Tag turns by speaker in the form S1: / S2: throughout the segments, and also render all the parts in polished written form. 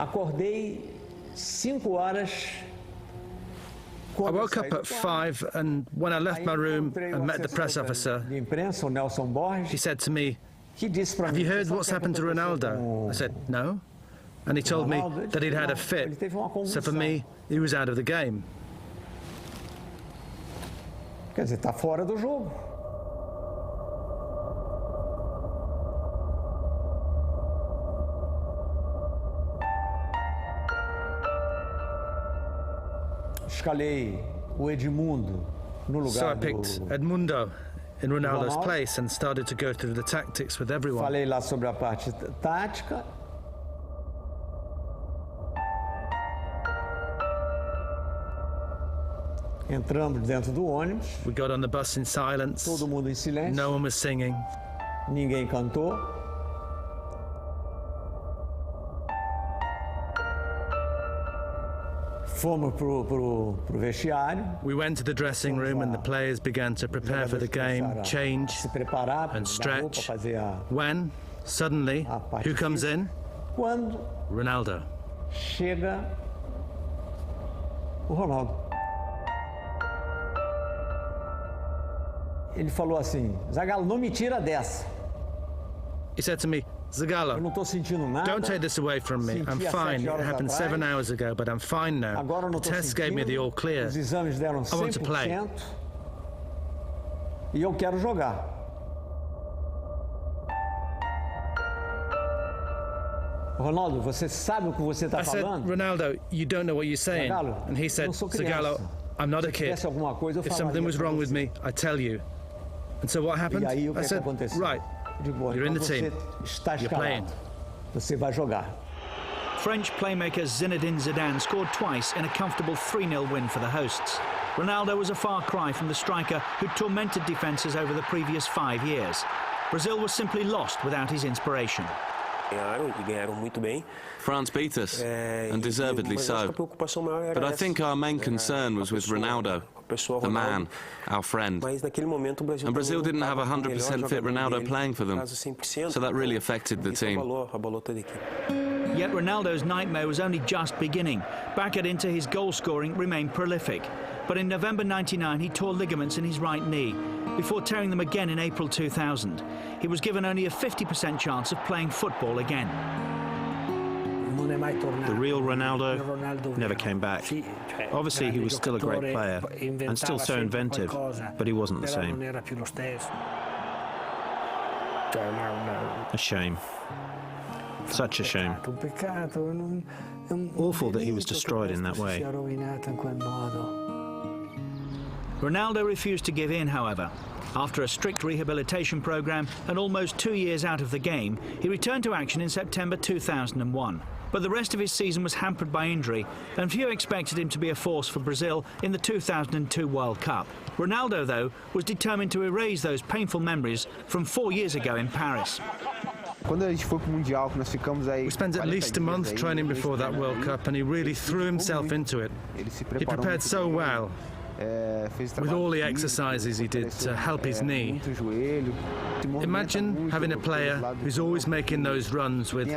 S1: Acordei 5 horas.
S2: I woke up at 5, and when I left my room and met the press officer, he said to me, "Have you heard what's happened to Ronaldo?" I said, "No." And he told me that he'd had a fit, so for me, he was out of the game.
S1: Quer dizer, está fora do jogo. Escalei o Edmundo no lugar
S2: So I picked Edmundo in Ronaldo's place and started to go through the tactics with everyone.
S1: Falei lá sobre a parte tática. Entramos dentro do ônibus.
S2: We got on the bus in silence.
S1: Todo mundo em silêncio.
S2: No one was singing.
S1: Ninguém cantou. Fomos pro vestiário.
S2: We went to the dressing room and the players began to prepare for the game, change and stretch. When, suddenly, who comes in?
S1: Quando
S2: Ronaldo.
S1: Chega o Ronaldo. Ele falou assim: Zagallo, não me tira dessa.
S2: He said to me, "Zagallo,
S1: Eu não estou sentindo nada.
S2: don't take this away from me. I'm fine. It happened 7 hours ago, but I'm fine now. The test gave me the all clear.
S1: Os exames deram 100%.
S2: I want to play.
S1: E eu quero jogar." Ronaldo, você sabe o que você está
S2: I said,
S1: falando?
S2: "Ronaldo, you don't know what you're saying." And he said, "Zagallo, I'm not a kid. If something was wrong with me, I'd tell you." And so what happened? I said, "Right, you're in the team. You're playing."
S1: Você vai jogar.
S3: French playmaker Zinedine Zidane scored twice in a comfortable 3-0 win for the hosts. Ronaldo was a far cry from the striker who'd tormented defences over the previous 5 years. Brazil was simply lost without his inspiration.
S4: France beat us, and deservedly so. But I think our main concern was with Ronaldo, the man, our friend. And Brazil didn't have a 100% fit Ronaldo playing for them, so that really affected the team.
S3: Yet Ronaldo's nightmare was only just beginning. Back at Inter, his goal-scoring remained prolific. But in November '99, he tore ligaments in his right knee, before tearing them again in April 2000. He was given only a 50% chance of playing football again.
S5: The real Ronaldo never came back. Obviously, he was still a great player and still so inventive, but he wasn't the same. A shame. Such a shame. Awful that he was destroyed in that way.
S3: Ronaldo refused to give in, however. After a strict rehabilitation program and almost 2 years out of the game, he returned to action in September 2001. But the rest of his season was hampered by injury, and few expected him to be a force for Brazil in the 2002 World Cup. Ronaldo, though, was determined to erase those painful memories from 4 years ago in Paris.
S2: We spent at least a month training before that World Cup, and he really threw himself into it. He prepared so well, with all the exercises he did to help his knee. Imagine having a player who's always making those runs with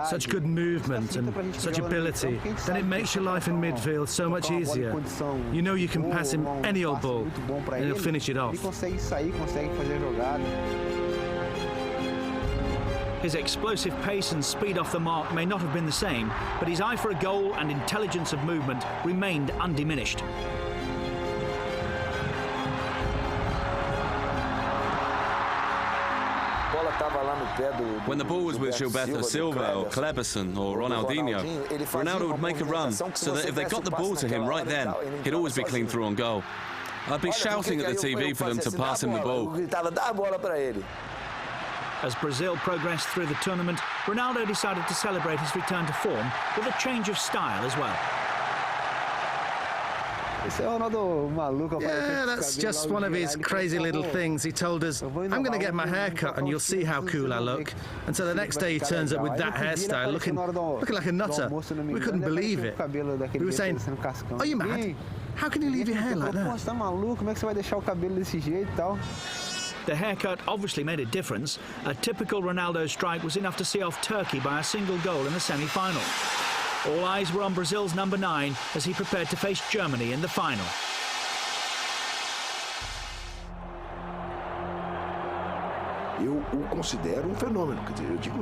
S2: such good movement and such ability. Then it makes your life in midfield so much easier. You know you can pass him any old ball and he'll finish it off.
S3: His explosive pace and speed off the mark may not have been the same, but his eye for a goal and intelligence of movement remained undiminished.
S4: When the ball was with Gilberto Silva or Kleberson or Ronaldinho, Ronaldo would make a run so that if they got the ball to him right then, he'd always be clean through on goal. I'd be shouting at the TV for them to pass him the ball.
S3: As Brazil progressed through the tournament, Ronaldo decided to celebrate his return to form with a change of style as well.
S2: Yeah, that's just one of his crazy little things. He told us, "I'm going to get my hair cut and you'll see how cool I look." And so the next day he turns up with that hairstyle, looking like a nutter. We couldn't believe it. We were saying, "Are you mad? How can you leave your hair like that?"
S3: The haircut obviously made a difference. A typical Ronaldo strike was enough to see off Turkey by a single goal in the semi-final. All eyes were on Brazil's number 9 as he prepared to face Germany in the final.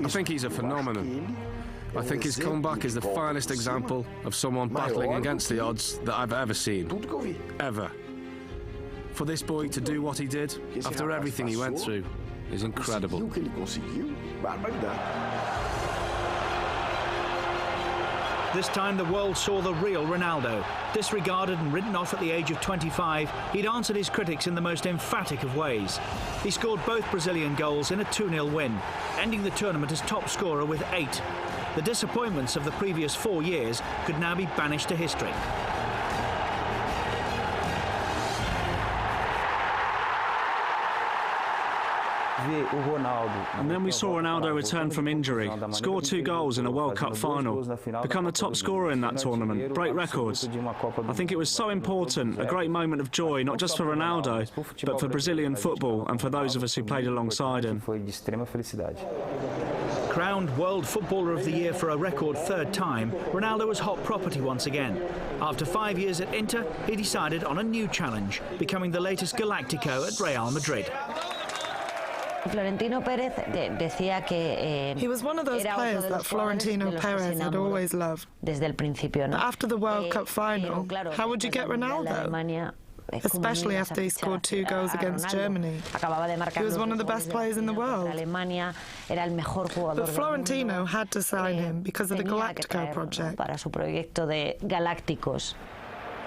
S6: I think he's a phenomenon. I think his comeback is the finest example of someone battling against the odds that I've ever seen. Ever. For this boy to do what he did, after everything he went through, is incredible.
S3: This time the world saw the real Ronaldo. Disregarded and written off at the age of 25, he'd answered his critics in the most emphatic of ways. He scored both Brazilian goals in a 2-0 win, ending the tournament as top scorer with 8. The disappointments of the previous 4 years could now be banished to history.
S7: And then we saw Ronaldo return from injury, score 2 goals in a World Cup final, become the top scorer in that tournament, break records. I think it was so important, a great moment of joy, not just for Ronaldo, but for Brazilian football and for those of us who played alongside him.
S3: Crowned World Footballer of the Year for a record 3rd time, Ronaldo was hot property once again. After 5 years at Inter, he decided on a new challenge, becoming the latest Galáctico at Real Madrid.
S8: He was one of those players that Florentino Perez had always loved. But after the World Cup final, how would you get Ronaldo? Especially after he scored 2 goals against Germany. He was one of the best players in the world. But Florentino had to sign him because of the Galáctico project.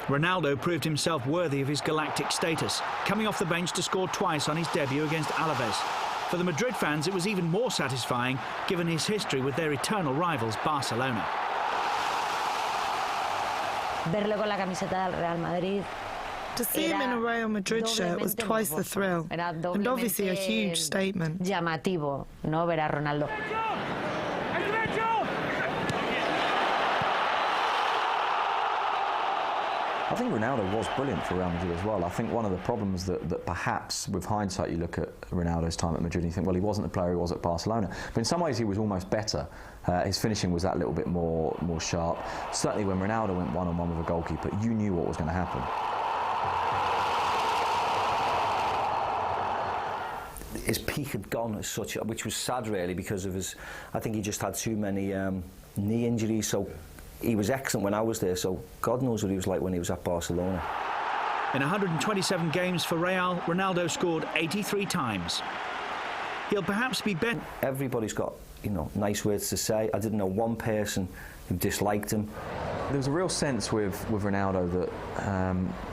S3: Ronaldo proved himself worthy of his galactic status, coming off the bench to score twice on his debut against Alaves. For the Madrid fans, it was even more satisfying, given his history with their eternal rivals, Barcelona.
S8: To see him in a Real Madrid shirt was twice the thrill, and obviously a huge statement.
S9: I think Ronaldo was brilliant for Real Madrid as well. I think one of the problems that perhaps, with hindsight, you look at Ronaldo's time at Madrid and you think, well, he wasn't the player he was at Barcelona. But in some ways, he was almost better. His finishing was that little bit more sharp. Certainly when Ronaldo went one-on-one with a goalkeeper, you knew what was going to happen.
S10: His peak had gone as such, which was sad really, because of his, I think he just had too many knee injuries. So he was excellent when I was there, so God knows what he was like when he was at Barcelona.
S3: In 127 games for Real, Ronaldo scored 83 times. He'll perhaps be better.
S10: Everybody's got, you know, nice words to say. I didn't know one person who disliked him.
S9: There was a real sense with Ronaldo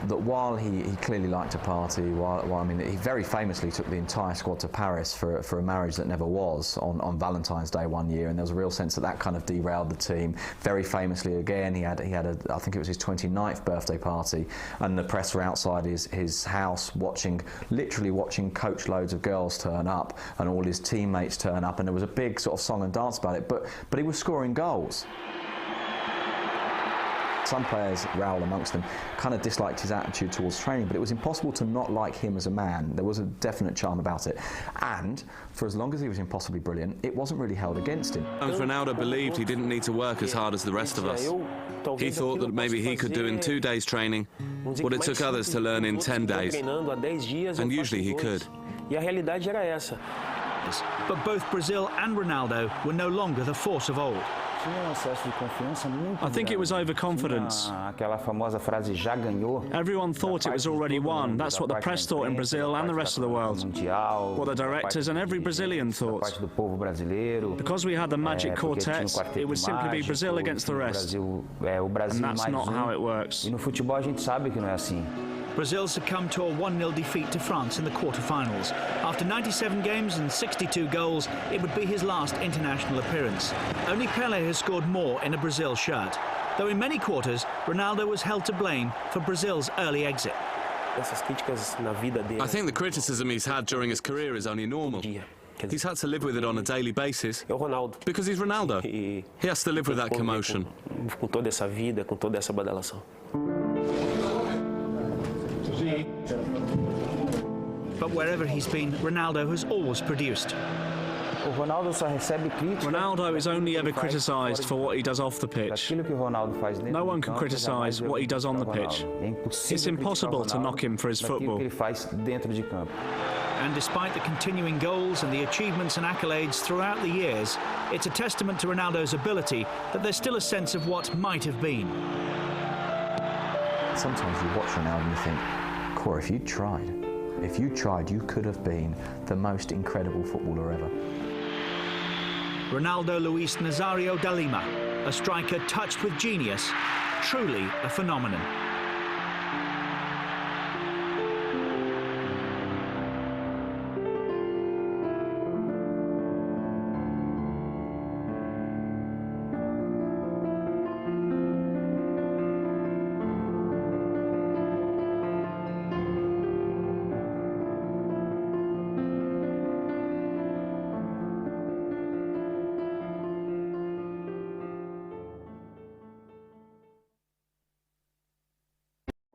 S9: that while he clearly liked to party, while I mean he very famously took the entire squad to Paris for a marriage that never was on Valentine's Day one year, and there was a real sense that kind of derailed the team. Very famously again, he had I think it was his 29th birthday party, and the press were outside his house literally watching coach loads of girls turn up and all his teammates turn up, and there was a big sort of song and dance about it. But he was scoring goals. Some players, Raul amongst them, kind of disliked his attitude towards training, but it was impossible to not like him as a man. There was a definite charm about it. And for as long as he was impossibly brilliant, it wasn't really held against him.
S4: Ronaldo believed he didn't need to work as hard as the rest of us. He thought that maybe he could do in 2 days training what it took others to learn in 10 days. And usually he could.
S3: But both Brazil and Ronaldo were no longer the force of old.
S7: I think it was overconfidence. Everyone thought it was already won. That's what the press thought in Brazil and the rest of the world. What the directors and every Brazilian thought. Because we had the magic quartet, it would simply be Brazil against the rest. And that's not how it works.
S3: Brazil succumbed to a 1-0 defeat to France in the quarter-finals. After 97 games and 62 goals, it would be his last international appearance. Only Pelé has scored more in a Brazil shirt, though in many quarters, Ronaldo was held to blame for Brazil's early exit.
S4: I think the criticism he's had during his career is only normal. He's had to live with it on a daily basis because he's Ronaldo. He has to live with that commotion.
S3: But wherever he's been, Ronaldo has always produced.
S7: Ronaldo is only ever criticised for what he does off the pitch. No one can criticise what he does on the pitch. It's impossible to knock him for his football.
S3: And despite the continuing goals and the achievements and accolades throughout the years, it's a testament to Ronaldo's ability that there's still a sense of what might have been.
S9: Sometimes you watch Ronaldo and you think, Cor, if you tried, you could have been the most incredible footballer ever.
S3: Ronaldo Luis Nazario da Lima, a striker touched with genius, truly a phenomenon.